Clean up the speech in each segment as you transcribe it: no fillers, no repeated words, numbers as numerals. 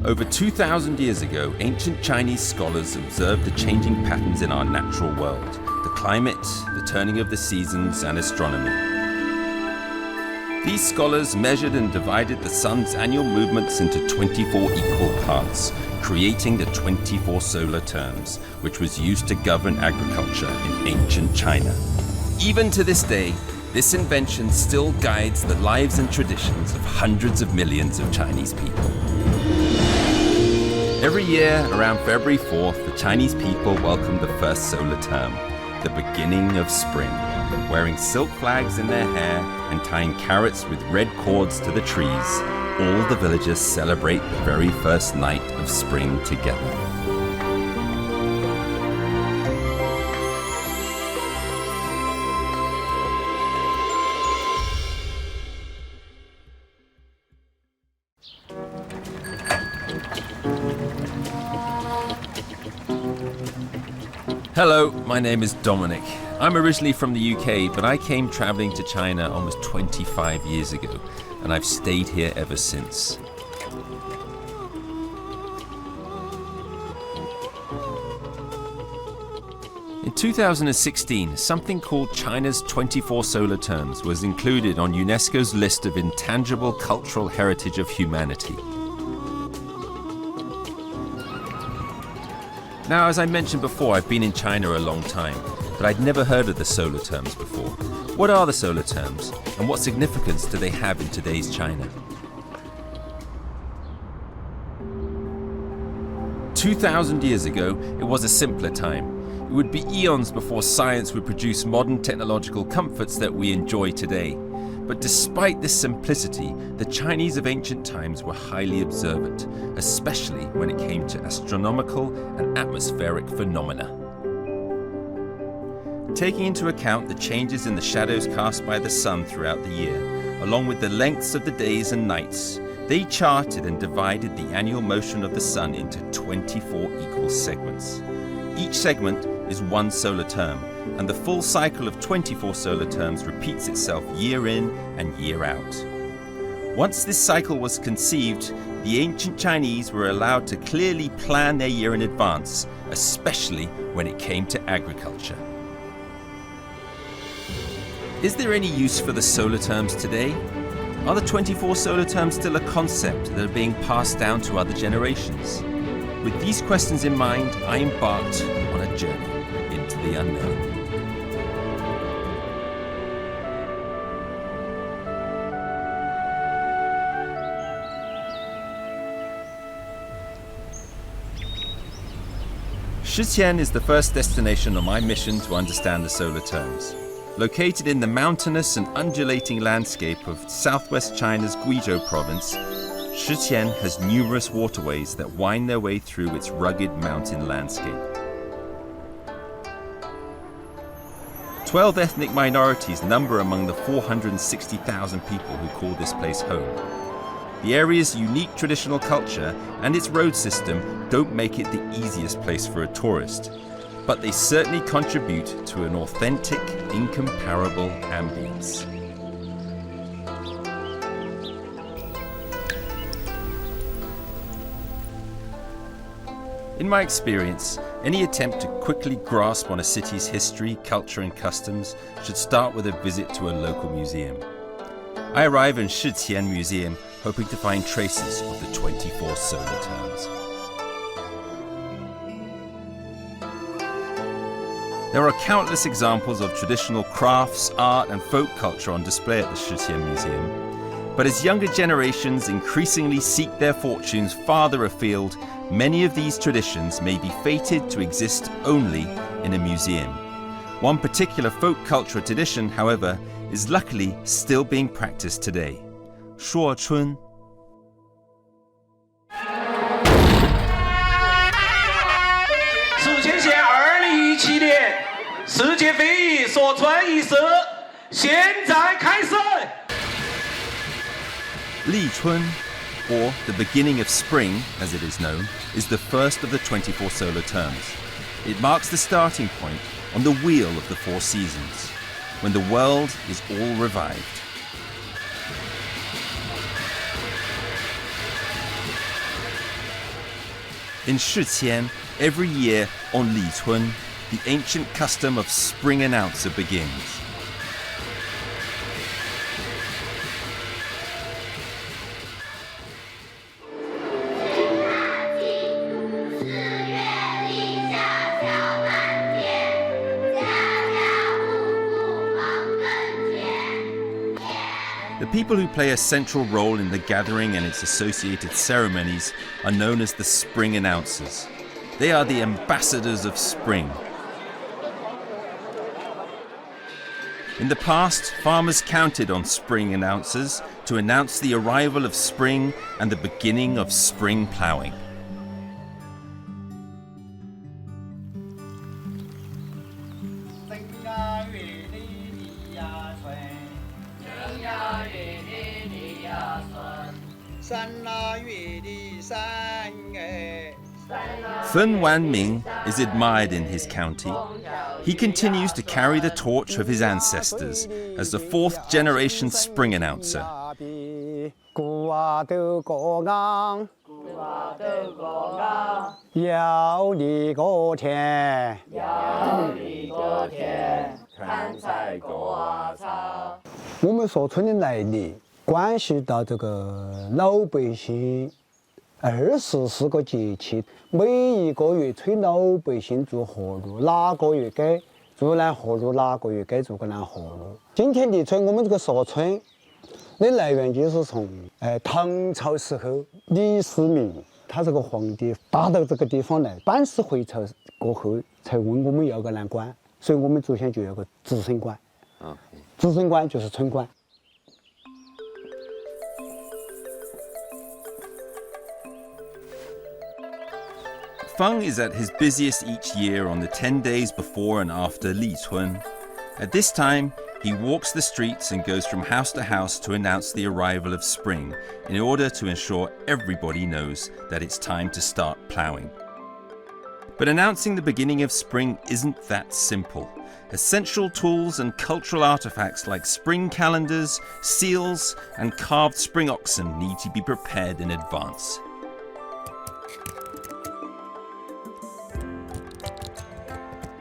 Over 2,000 years ago, ancient Chinese scholars observed the changing patterns in our natural world, the climate, the turning of the seasons, and astronomy. These scholars measured and divided the sun's annual movements into 24 equal parts, creating the 24 solar terms, which was used to govern agriculture in ancient China. Even to this day, this invention still guides the lives and traditions of hundreds of millions of Chinese people. Every year, around February 4th, the Chinese people welcome the first solar term, the beginning of spring, wearing silk flags in their hair and tying carrots with red cords to the trees. All the villagers celebrate the very first night of spring together. Hello, my name is Dominic. I'm originally from the UK, but I came traveling to China almost 25 years ago, and I've stayed here ever since. In 2016, something called China's 24 solar terms was included on UNESCO's list of intangible cultural heritage of humanity. Now, as I mentioned before, I've been in China a long time, but I'd never heard of the solar terms before. What are the solar terms, and what significance do they have in today's China? 2,000 years ago, it was a simpler time. It would be eons before science would produce modern technological comforts that we enjoy today. But despite this simplicity, the Chinese of ancient times were highly observant, especially when it came to astronomical and atmospheric phenomena. Taking into account the changes in the shadows cast by the sun throughout the year, along with the lengths of the days and nights, they charted and divided the annual motion of the sun into 24 equal segments. Each segment is one solar term, and the full cycle of 24 solar terms repeats itself year in and year out. Once this cycle was conceived, the ancient Chinese were allowed to clearly plan their year in advance, especially when it came to agriculture. Is there any use for the solar terms today? Are the 24 solar terms still a concept that are being passed down to other generations? With these questions in mind, I embarked on a journey into the unknown. Shiqian is the first destination on my mission to understand the solar terms. Located in the mountainous and undulating landscape of southwest China's Guizhou province, Shiqian has numerous waterways that wind their way through its rugged mountain landscape. 12 ethnic minorities number among the 460,000 people who call this place home. The area's unique traditional culture and its road system don't make it the easiest place for a tourist, but they certainly contribute to an authentic, incomparable ambience. In my experience, any attempt to quickly grasp on a city's history, culture and customs should start with a visit to a local museum. I arrive in Shiqian Museum hoping to find traces of the 24 solar terms. There are countless examples of traditional crafts, art and folk culture on display at the Shiqian Museum. But as younger generations increasingly seek their fortunes farther afield, many of these traditions may be fated to exist only in a museum. One particular folk cultural tradition, however, is luckily still being practiced today. 说春. Li Chun, or the beginning of spring, as it is known, is the first of the 24 solar terms. It marks the starting point on the wheel of the four seasons, when the world is all revived. In Shiqian, every year on Lichun, the ancient custom of spring announcer begins. The people who play a central role in the gathering and its associated ceremonies are known as the spring announcers. They are the ambassadors of spring. In the past, farmers counted on spring announcers to announce the arrival of spring and the beginning of spring plowing. Feng Wanming is admired in his county. He continues to carry the torch of his ancestors as the fourth generation spring announcer. We 所村的来历关系到这个老百姓24个节气，每一个月催老百姓做活路，哪个月该做南活路，哪个月该做个南活路。今天的村，我们这个社村的来源就是从唐朝时候李世民他这个皇帝到这个地方来办事回朝过后，才问我们要个南官，所以我们祖先就有个知省官。知省官就是村官。Feng is at his busiest each year on the 10 days before and after Lichun. At this time, he walks the streets and goes from house to house to announce the arrival of spring in order to ensure everybody knows that it's time to start ploughing. But announcing the beginning of spring isn't that simple. Essential tools and cultural artifacts like spring calendars, seals, and carved spring oxen need to be prepared in advance.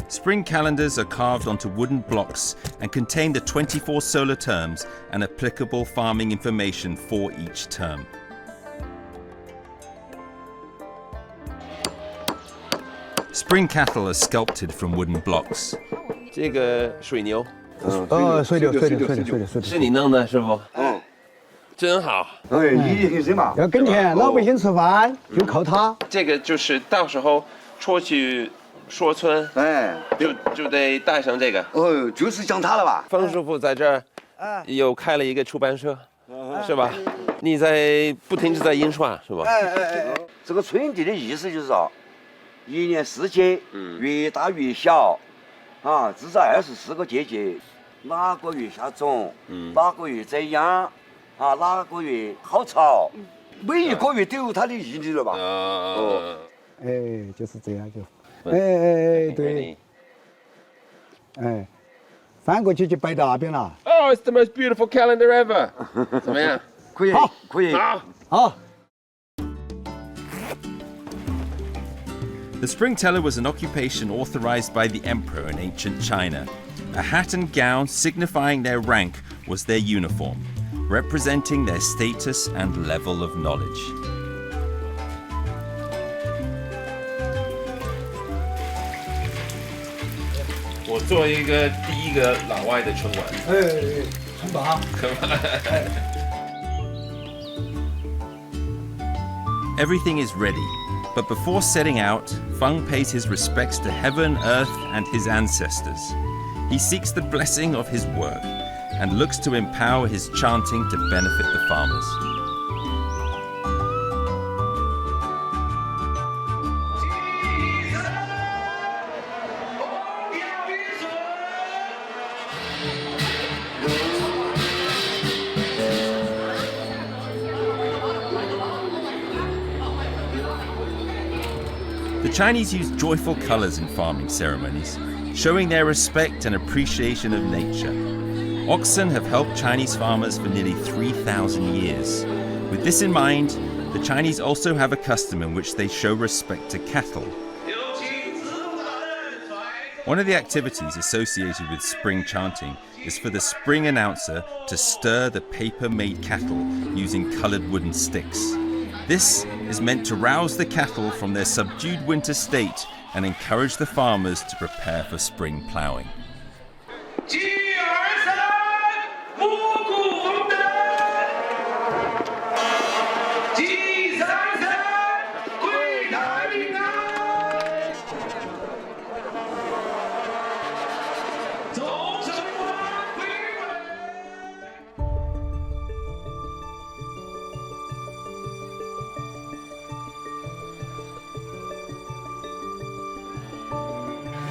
Spring calendars are carved onto wooden blocks and contain the 24 solar terms and applicable farming information for each term. Spring cattle are sculpted from wooden blocks. 这个水牛，水牛，是你弄的，师傅？真好。你是嘛？要跟前老百姓吃饭，就靠它。这个就是到时候出去说村，就得带上这个。就是讲它了吧？方师傅在这儿又开了一个出版社，是吧？你在不停地在印刷，是吧？这个春地的意思就是说，一年四节，越大越小，至少24个节气，哪个月下种，哪个月怎样，哪个月好潮，每一个月都有它的意义了吧？就是这样就。对，翻过去就摆到那边了。Oh, it's the most beautiful calendar ever. 怎么样？可以，好。The spring teller was an occupation authorized by the emperor in ancient China. A hat and gown signifying their rank was their uniform, representing their status and level of knowledge. 我做一个第一个老外的春晚。很棒。Everything is ready, but before setting out, Feng pays his respects to heaven, earth, and his ancestors. He seeks the blessing of his work and looks to empower his chanting to benefit the farmers. The Chinese use joyful colors in farming ceremonies, showing their respect and appreciation of nature. Oxen have helped Chinese farmers for nearly 3,000 years. With this in mind, The Chinese also have a custom in which they show respect to cattle. One of the activities associated with spring chanting is for the spring announcer to stir the paper-made cattle using coloured wooden sticks. This is meant to rouse the cattle from their subdued winter state and encourage the farmers to prepare for spring ploughing.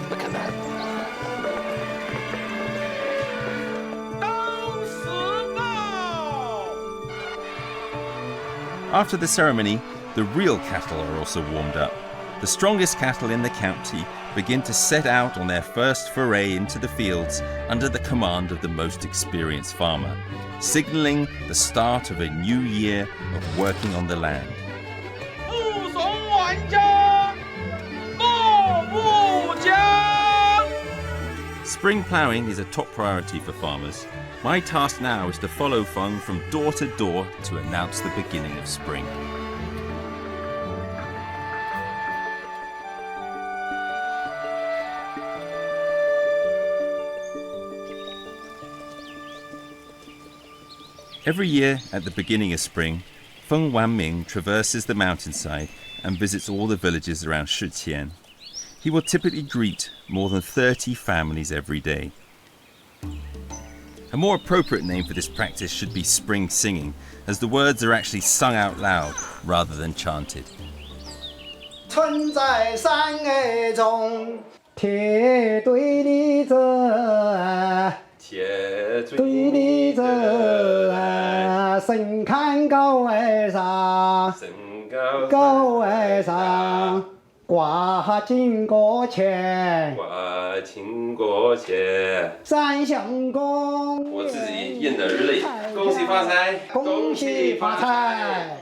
Look at that. After the ceremony, the real cattle are also warmed up. The strongest cattle in the county begin to set out on their first foray into the fields under the command of the most experienced farmer, signalling the start of a new year of working on the land. Spring ploughing is a top priority for farmers. My task now is to follow Feng from door to door to announce the beginning of spring. Every year at the beginning of spring, Feng Wanming traverses the mountainside and visits all the villages around Shiqian. He will typically greet more than 30 families every day. A more appropriate name for this practice should be spring singing, as the words are actually sung out loud rather than chanted. 春在山崖中，铁对立着，对立着，神看高崖上，高崖上。挂金锅钱，三相公，我自己印的日历，恭喜发财，恭喜发财。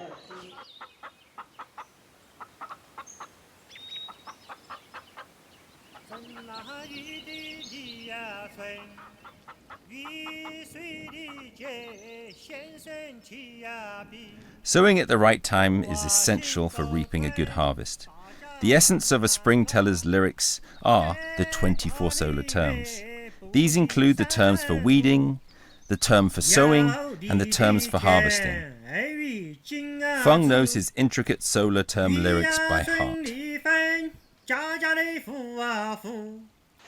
Sowing at the right time is essential for reaping a good harvest. The essence of a spring teller's lyrics are the 24 solar terms. These include the terms for weeding, the term for sowing, and the terms for harvesting. Feng knows his intricate solar term lyrics by heart.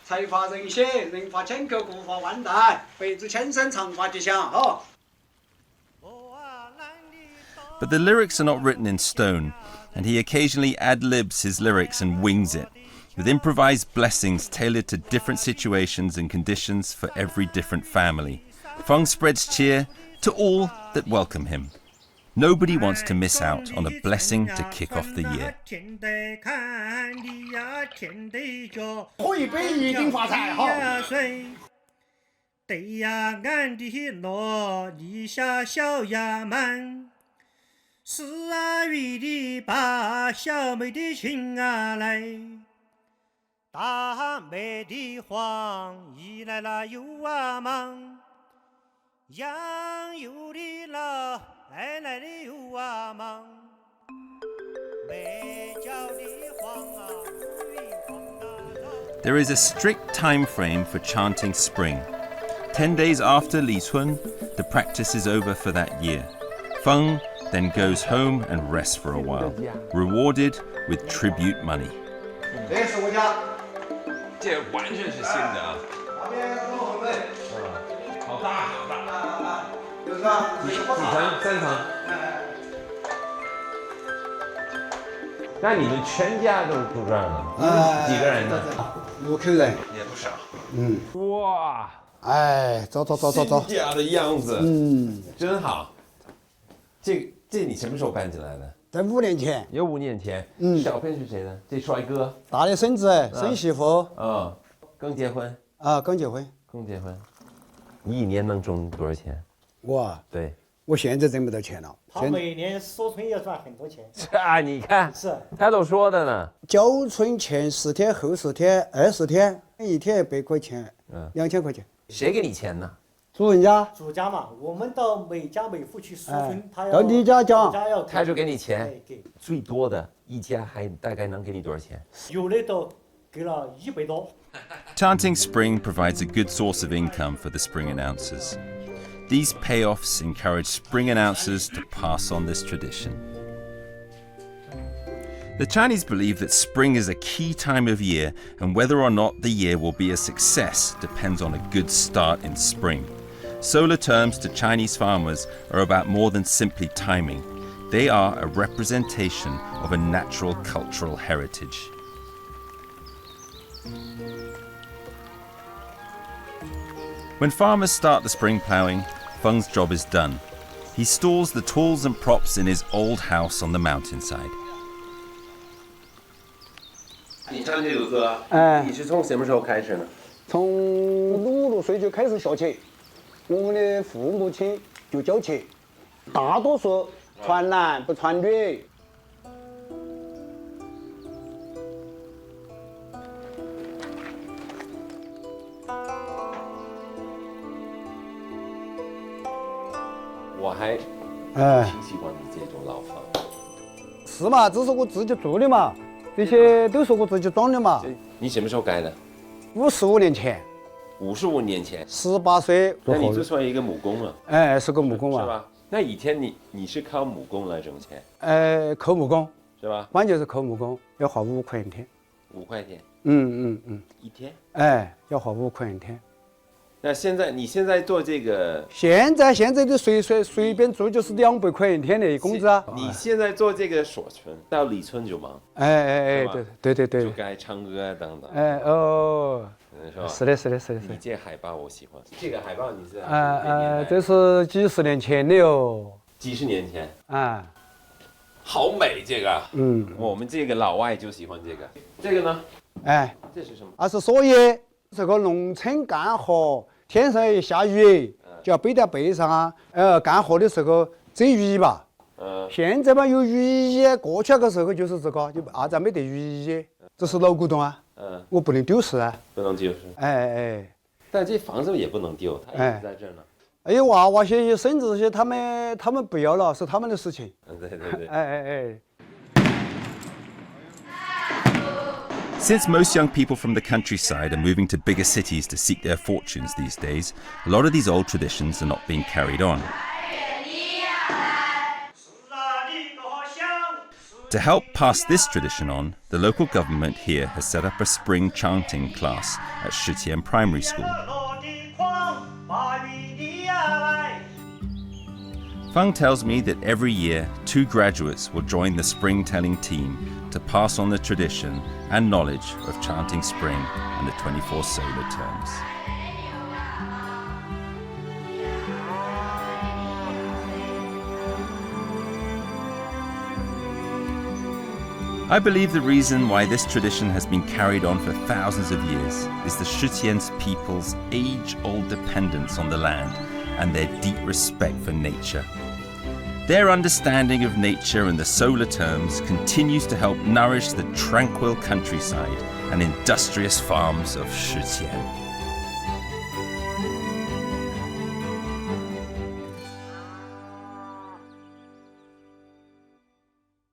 财发人血，人发千口，国发万代，辈子千生，长发吉祥。哦。 But the lyrics are not written in stone, and he occasionally ad-libs his lyrics and wings it, with improvised blessings tailored to different situations and conditions for every different family. Feng spreads cheer to all that welcome him. Nobody wants to miss out on a blessing to kick off the year. 喝一杯一定发财哈！对呀，俺的罗立下小衙门。 是啊，玉的把小妹的请啊来，大妹的黄一来了有啊忙，杨有的老来来的有啊忙，妹叫的黄啊，玉黄啊。 There is a strict time frame for chanting spring. 10 days after Li Cun, the practice is over for that year. Feng then goes home and rests for a while, rewarded with tribute money. 这是我家，这完全是新的啊！那边是后门，好大好大，就是啊，几层？3层。那你们全家都住这儿呢？几个人呢6口人，也不少。嗯，哇，哎，走。新家的样子，真好。这你什么时候搬进来的？在5年前，有5年前。小朋友是谁呢？这帅哥。大的孙子，孙媳妇。刚结婚。刚结婚。你1年能挣多少钱？我对我现在挣不到钱了。他每年收春要赚很多钱。是啊，你看，是他都说的呢。交春前10天，后10天，20天，一天100块钱，2000块钱。谁给你钱呢？主人家。主家嘛，我们到每家每户去收春，他要到你家讲，他就给你钱。给最多的一家还大概能给你多少钱？有的都给了100多。Chanting spring provides a good source of income for the spring announcers. These payoffs encourage spring announcers to pass on this tradition. The Chinese believe that spring is a key time of year, and whether or not the year will be a success depends on a good start in spring. Solar terms to Chinese farmers are about more than simply timing. They are a representation of a natural cultural heritage. When farmers start the spring ploughing, Feng's job is done. He stores the tools and props in his old house on the mountainside. 你唱这首歌，你是从什么时候开始呢？从5、6岁就开始学起，我们的父母亲就教起，大多数传男不传女。我还挺喜欢你这种老房。是嘛，这是我自己做的嘛，这些都是我自己装的嘛。你什么时候盖的55年前。55年前。18岁。那你就算一个木工了。是个木工嘛。是吧？那以前你是靠木工来挣钱？扣木工。是吧？关键是扣木工，要花5块一天。5块钱。一天。要花5块一天。那你现在做这个，现在的随便做就是200块一天的工资啊。你现在做这个锁村，到里村就忙。对。就该唱歌啊等等。是的。你这海报我喜欢，这个海报你是这是几十年前的哦。几十年前。好美这个。我们这个老外就喜欢这个。这个呢？这是什么？是蓑叶，这个农村干活。天上一下雨，就要背在背上啊。干活的时候遮雨衣吧。现在嘛有雨衣，过去那个时候就是这个，就子没得雨衣。这是老古董啊。我不能丢失啊。不能丢失。但这房子也不能丢，它一直在这儿呢。娃娃些孙子些，他们不要了，是他们的事情。对。Since most young people from the countryside are moving to bigger cities to seek their fortunes these days, a lot of these old traditions are not being carried on. To help pass this tradition on, the local government here has set up a spring chanting class at Shiqian Primary School. Feng tells me that every year, 2 graduates will join the spring telling team to pass on the tradition and knowledge of chanting spring and the 24 solar terms. I believe the reason why this tradition has been carried on for thousands of years is the Shiqian's people's age-old dependence on the land and their deep respect for nature. Their understanding of nature and the solar terms continues to help nourish the tranquil countryside and industrious farms of Shiqian.